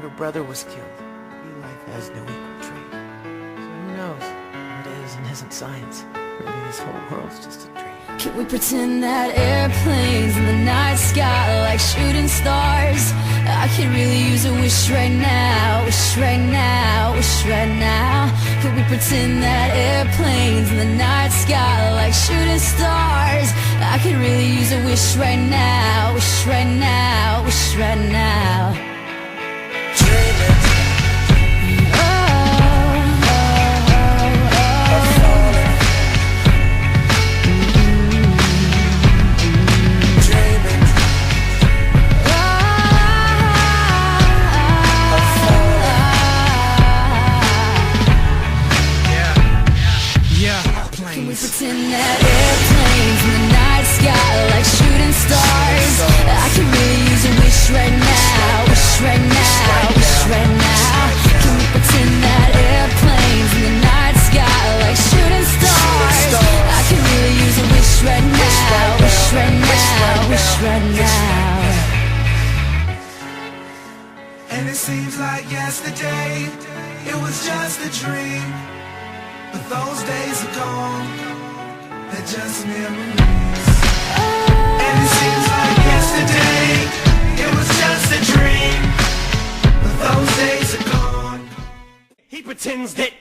younger brother was killed. Maybe life has no equal trade. So who knows what is and isn't science? Maybe this whole world's just a dream. Can we pretend that airplanes in the night sky are like shooting stars? I could really use a wish right now, wish right now, wish right now. Can we pretend that airplanes in the night sky are like shooting stars? I could really use a wish right now, wish right now, wish right now. Dreaming. Can we pretend that airplanes in the night sky are like shooting stars? I can really use a wish right now, wish right now, wish right now. Can we pretend that airplanes in the night sky are like shooting stars? I can really use a wish right now, wish right now, wish right now. And it seems like yesterday, it was just a dream. But those days are gone, they're just memories. And it seems like yesterday, it was just a dream. But those days are gone. He pretends that